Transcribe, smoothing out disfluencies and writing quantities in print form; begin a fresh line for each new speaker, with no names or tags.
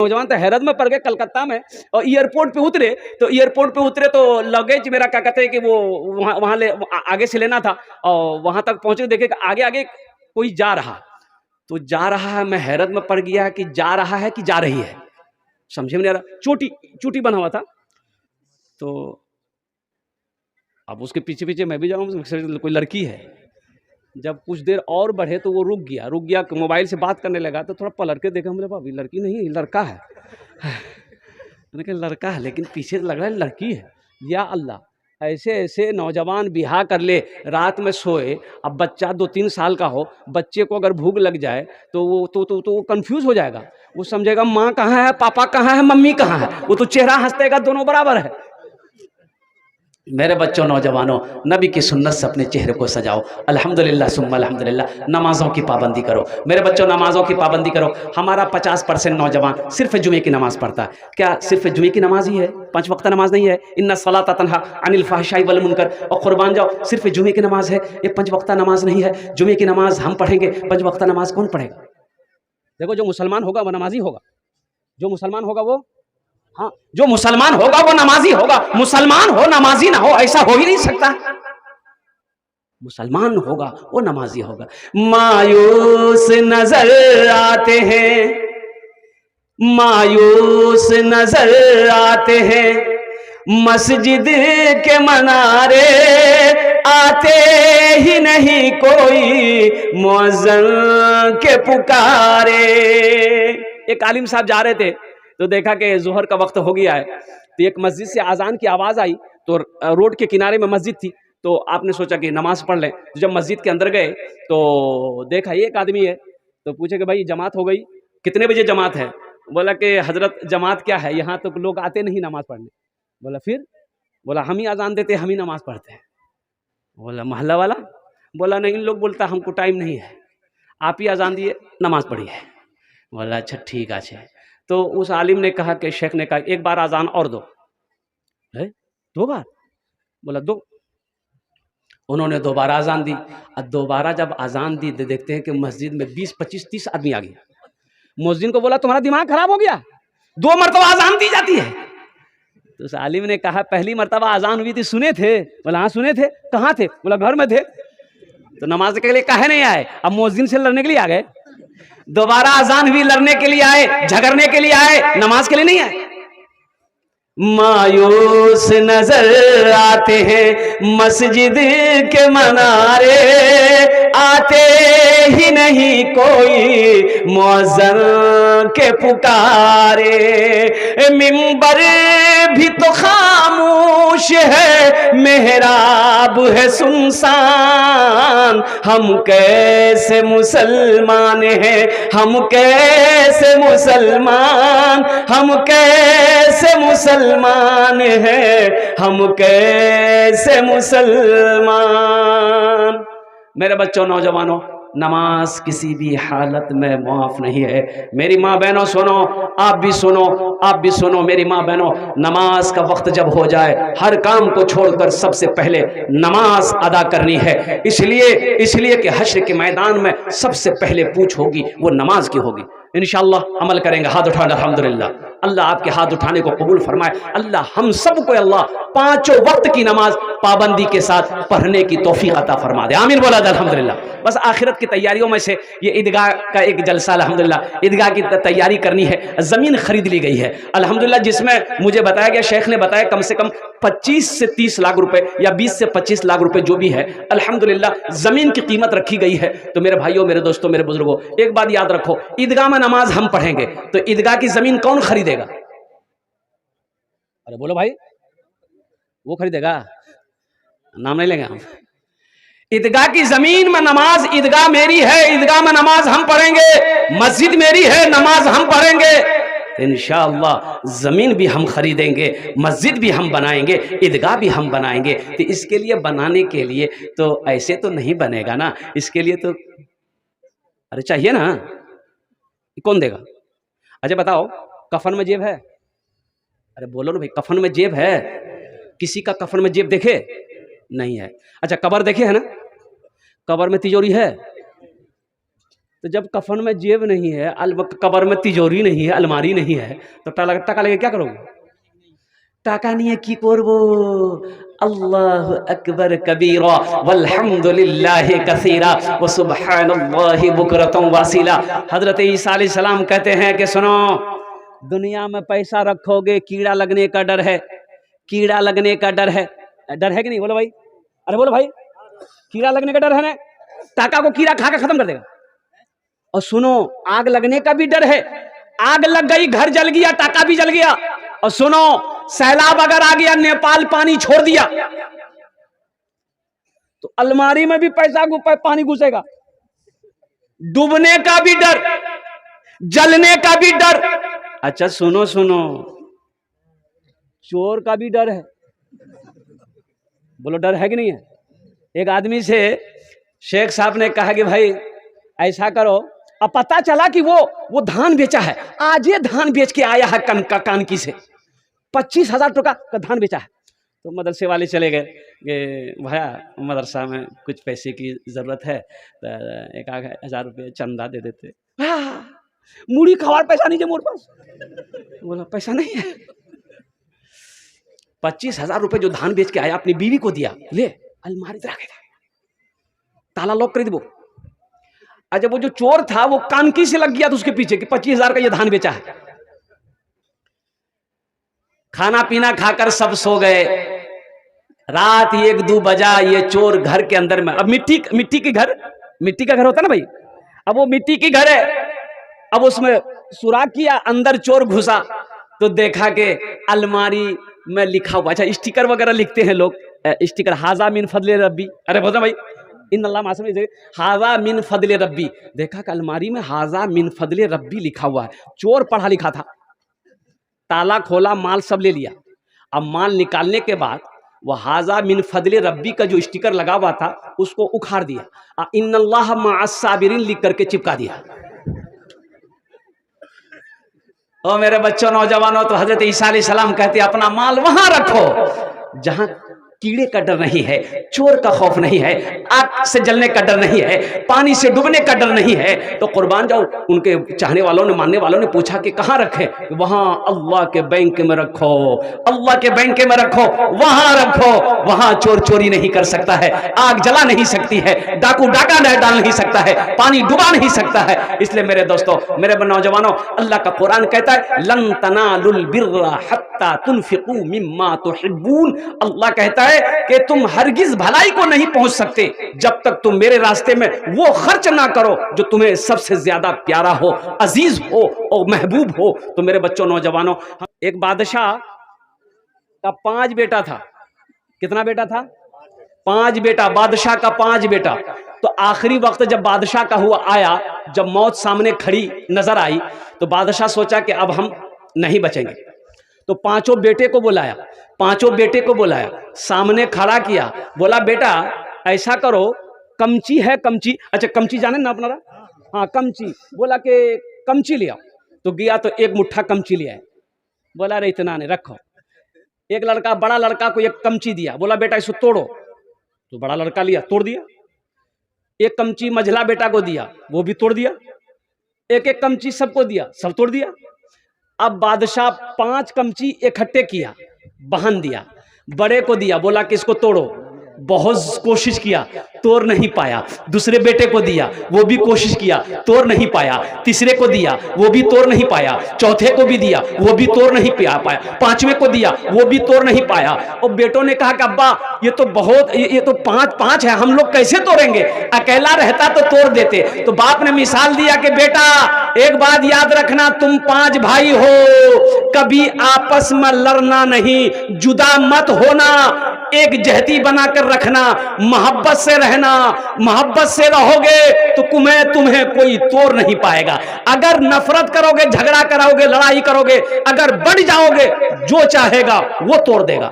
नौजवान तो हैरत में पड़ गए कलकत्ता में, और एयरपोर्ट पे उतरे तो लगेज मेरा क्या कहते हैं कि वो वहाँ ले आगे से लेना था, और वहाँ तक पहुँचे देखे कि आगे आगे कोई जा रहा, तो जा रहा है, मैं हैरत में पड़ गया कि जा रहा है कि जा रही है, समझे में नहीं आ रहा। चोटी बना हुआ था, तो अब उसके पीछे पीछे मैं भी जाऊँ, कोई लड़की है। जब कुछ देर और बढ़े तो वो रुक गया, मोबाइल से बात करने लगा, तो थोड़ा पलट के देखा, मेरे भाभी लड़की नहीं लड़का है। मैंने कहा लड़का है, लेकिन पीछे लग रहा है लड़की है। या अल्लाह, ऐसे ऐसे नौजवान बिहा कर ले, रात में सोए, अब बच्चा 2-3 साल का हो, बच्चे को अगर भूख लग जाए तो वो कंफ्यूज हो जाएगा, वो समझेगा माँ कहाँ है, पापा कहाँ है, मम्मी कहाँ है, वो तो चेहरा हंसतेगा, दोनों बराबर है। मेरे बच्चों नौजवानों, नबी की सुन्नत से अपने चेहरे को सजाओ। अल्हम्दुलिल्लाह सुम्मा अल्हम्दुलिल्लाह। नमाज़ों की पाबंदी करो मेरे बच्चों, नमाज़ों की पाबंदी करो। हमारा 50% नौजवान सिर्फ जुमे की नमाज़ पढ़ता है। क्या सिर्फ जुमे की नमाज ही है? 5 वक्त नमाज नहीं है? इन्ना सलात तन्हा अनिल फ़हशाई वल मुनकर। और कुर्बान जाओ, सिर्फ जुमे की नमाज है, ये 5 वक्त नमाज नहीं है। जुमे की नमाज हम पढ़ेंगे, 5 वक्त नमाज कौन पढ़ेगा? देखो, जो मुसलमान होगा वो नमाजी होगा, जो मुसलमान होगा वो, हाँ, जो मुसलमान होगा वो नमाजी होगा। मुसलमान हो नमाजी ना हो, ऐसा हो ही नहीं सकता। मुसलमान होगा वो नमाजी होगा। मायूस नजर आते हैं, मायूस नजर आते हैं, मस्जिद के मनारे आते ही नहीं कोई, मुअज्जिन के पुकारे। एक आलिम साहब जा रहे थे, तो देखा कि जोहर का वक्त हो गया है, तो एक मस्जिद से आज़ान की आवाज़ आई, तो रोड के किनारे में मस्जिद थी, तो आपने सोचा कि नमाज पढ़ लें। तो जब मस्जिद के अंदर गए तो देखा एक आदमी है, तो पूछे कि भाई जमात हो गई? कितने बजे जमात है? बोला कि हजरत जमात क्या है, यहाँ तो लोग आते नहीं नमाज पढ़ने। बोला फिर? बोला हम ही आज़ान देते, हम ही नमाज पढ़ते हैं। बोला मोहल्ला वाला? बोला नहीं, इन लोग बोलता हमको टाइम नहीं है, आप ही आज़ान दिए, नमाज पढ़िए। बोला अच्छा ठीक है। तो उस आलिम ने कहा कि शेख ने कहा एक बार आज़ान और दो। है 2 बार? बोला 2। उन्होंने दोबारा आज़ान दी, और दोबारा जब आज़ान दी तो देखते हैं कि मस्जिद में 20, 25, 30 आदमी आ गया। मुअज्जिन को बोला तुम्हारा दिमाग खराब हो गया, 2 मरतबा आज़ान दी जाती है। तो उस आलिम ने कहा पहली मरतबा आज़ान हुई थी, सुने थे? बोला हाँ सुने थे। कहाँ थे? बोला घर में थे। तो नमाज के लिए काहे नहीं आए? अब मुअज्जिन से लड़ने के लिए आ गए। दोबारा आज़ान हुई, लड़ने के लिए आए, झगड़ने के लिए आए, नमाज के लिए नहीं आए। मायूस नजर आते हैं, मस्जिद के मनारे आते ही नहीं कोई, मुअज्जिन के पुकारे। मिंबर भी तो खामोश है, मेहराब है सुनसान, हम कैसे मुसलमान हैं, हम कैसे मुसलमान, हम कैसे मुसलमान हैं, हम कैसे मुसलमान। मेरे बच्चों नौजवानों, नमाज किसी भी हालत में माफ नहीं है। मेरी माँ बहनों सुनो, आप भी सुनो, आप भी सुनो मेरी माँ बहनों, नमाज का वक्त जब हो जाए, हर काम को छोड़कर सबसे पहले नमाज अदा करनी है। इसलिए कि हश्र के मैदान में सबसे पहले पूछ होगी वो नमाज की होगी। इंशाअल्लाह अमल करेंगे। हाथ उठाना, अल्हम्दुलिल्लाह। अल्लाह आपके हाथ उठाने को कबूल फरमाए। अल्लाह हम सबको अल्लाह 5 वक्त की नमाज पाबंदी के साथ पढ़ने की तौफीक अता फरमा दे। आमीन बोला जाए अल्हम्दुलिल्लाह। बस आखिरत की तैयारियों में से ये ईदगाह का एक जलसा, अल्हम्दुलिल्लाह ईदगाह की तैयारी करनी है। ज़मीन खरीद ली गई है अल्हम्दुलिल्लाह, जिसमें मुझे बताया गया, शेख ने बताया कम से कम 25 से 30 लाख रुपए या 20 से 25 लाख रुपए जो भी है, अल्हम्दुलिल्लाह ज़मीन की कीमत रखी गई है। तो मेरे भाइयों, मेरे दोस्तों, मेरे बुजुर्गों, एक बात याद रखो, ईदगाह में नमाज हम पढ़ेंगे तो ईदगाह की ज़मीन कौन खरीदेगा? अरे बोलो भाई, वो खरीदेगा? नाम नहीं लेंगे हम। ईदगाह की जमीन में नमाज, ईदगाह मेरी है, ईदगाह में नमाज हम पढ़ेंगे, मस्जिद मेरी है, नमाज हम पढ़ेंगे, इंशाअल्लाह जमीन भी हम खरीदेंगे, मस्जिद भी हम बनाएंगे, ईदगाह भी हम बनाएंगे। तो इसके लिए, बनाने के लिए तो ऐसे तो नहीं बनेगा ना, इसके लिए तो अरे चाहिए ना, कौन देगा? अच्छा बताओ, कफन में जेब है? अरे बोलो ना भाई, कफन में जेब है? किसी का कफन में जेब देखे? नहीं है। अच्छा कब्र देखे है ना? कब्र में तिजोरी है? तो जब कफन में जेब नहीं है, कब्र में तिजोरी नहीं है, अलमारी नहीं है, तो टका लेके क्या करोगे? टाका नहीं है की करबो? अल्लाहु अकबर कबीरा वल्हम्दुलिल्लाहि कसीरा व सुब्हानल्लाहि बुकरतन वासिला। हजरत ईसा अलैहिस्सलाम कहते हैं कि सुनो, दुनिया में पैसा रखोगे कीड़ा लगने का डर है, कीड़ा लगने का डर है। डर है कि नहीं? बोलो भाई, अरे बोलो भाई, कीड़ा लगने का डर है ना? टाका को कीड़ा खा के खत्म कर देगा। और सुनो, आग लगने का भी डर है, आग लग गई, घर जल गया, टाका भी जल गया। और सुनो, सैलाब अगर आ गया, नेपाल पानी छोड़ दिया, तो अलमारी में भी पैसा पानी घुसेगा। डूबने का भी डर, जलने का भी डर। अच्छा सुनो सुनो, चोर का भी डर है। बोलो डर है कि नहीं है? एक आदमी से शेख साहब ने कहा कि भाई ऐसा करो, अब पता चला कि वो धान बेचा है, आज ये धान बेच के आया है कानकी से, 25,000 टका का धान बेचा है। तो मदरसे वाले चले गए कि भैया मदरसा में कुछ पैसे की ज़रूरत है, तो 1,000 रुपये चंदा दे देते। मूड़ी खवार पैसा नहीं है मोर पास। बोला पैसा नहीं है। 25,000 रुपये जो धान बेच के आया अपनी बीवी को दिया, ले अलमारी रख दे, ताला लॉक कर दो। अच्छा वो जो चोर था वो कानकी से लग गया तो उसके पीछे कि 25,000 का ये धान बेचा है। खाना पीना खाकर सब सो गए। रात 1-2 बजा, ये चोर घर के अंदर में, अब मिट्टी का घर होता ना भाई, अब वो मिट्टी की घर है, अब उसमें सुराख किया, अंदर चोर घुसा तो देखा कि अलमारी में लिखा हुआ, अच्छा स्टिकर वगैरह लिखते हैं लोग, स्टिकर हाजा मिन फजले रब्बी, अरे बोलते भाई इन अल्लाह मासूम, हाजा मिन फजले रब्बी, देखा कि अलमारी में हाजा मिन फजले रब्बी लिखा हुआ है। चोर पढ़ा लिखा था, ताला खोला, माल सब ले लिया। अब माल निकालने के बाद वो हाजा मिन फजले रब्बी का जो स्टिकर लगा हुआ था उसको उखाड़ दिया, इन्नल्लाह मअस साबिरीन लिख करके चिपका दिया। ओ मेरे बच्चों, नौजवानों, तो हजरत ईसा अलैहिस्सलाम कहते अपना माल वहां रखो जहां कीड़े का डर नहीं है, चोर का खौफ नहीं है, आग से जलने का डर नहीं है, पानी से डूबने का डर नहीं है। तो कुर्बान जाओ। उनके चाहने वालों ने, मानने वालों ने पूछा कि कहाँ रखे? वहां अल्लाह के बैंक में रखो, अल्लाह के बैंक में रखो, वहां रखो, वहां चोर चोरी नहीं कर सकता है, आग जला नहीं सकती है, डाकू डाका डाल नहीं सकता है, पानी डुबा नहीं सकता है। इसलिए मेरे दोस्तों, मेरे नौजवानों, अल्लाह का कुरान कहता है लन तनालुल बिर्रा हत्ता तुनफिकू मिम्मा तुहिब्बून। अल्लाह कहता है कि तुम हरगिज भलाई को नहीं पहुंच सकते जब तक तुम मेरे रास्ते में वो खर्च ना करो जो तुम्हें सबसे ज्यादा प्यारा हो, अजीज हो और महबूब हो। तो मेरे बच्चों, नौजवानों, एक बादशाह का 5 बेटा था। कितना बेटा था? 5 बेटा। बादशाह का 5 बेटा। तो आखिरी वक्त जब बादशाह का हुआ आया, जब मौत सामने खड़ी नजर आई, तो बादशाह सोचा कि अब हम नहीं बचेंगे। तो 5 बेटे को बुलाया, 5 बेटे को बुलाया, सामने खड़ा किया, बोला बेटा ऐसा करो, कमची है, कमची, अच्छा कमची जाने ना अपना? हाँ कमची। बोला कि कमची ले आओ। तो गया तो एक मुट्ठा कमची ले आए। बोला अरे इतना नहीं, रखो। एक लड़का, बड़ा लड़का को एक कमची दिया, बोला बेटा इसको तोड़ो। तो बड़ा लड़का लिया, तोड़ दिया। एक कमची मझला बेटा को दिया, वो भी तोड़ दिया। एक एक कमची सबको दिया, सब तोड़ दिया। अब बादशाह 5 कमची इकट्ठे किया, बहन दिया, बड़े को दिया, बोला कि इसको तोड़ो। बहुत कोशिश किया, तोड़ नहीं पाया। दूसरे बेटे को दिया, वो भी कोशिश किया, तोड़ नहीं पाया। तीसरे को दिया, वो भी तोड़ नहीं पाया। चौथे को भी दिया, वो भी तोड़ नहीं पाया। 5वें को दिया, वो भी तोड़ नहीं पाया। और बेटों ने कहा कि अब्बा ये तो बहुत, ये तो 5 है, हम लोग कैसे तोड़ेंगे? अकेला रहता तो तोड़ देते। तो बाप ने मिसाल दिया कि बेटा एक बात याद रखना, तुम 5 भाई हो, कभी आपस में लड़ना नहीं, जुदा मत होना, एक जहती बनाकर रखना, मोहब्बत से रहना। मोहब्बत से रहोगे तो तुम्हें कोई तोड़ नहीं पाएगा। अगर नफरत करोगे, झगड़ा करोगे, लड़ाई करोगे, अगर बढ़ जाओगे, जो चाहेगा वो तोड़ देगा।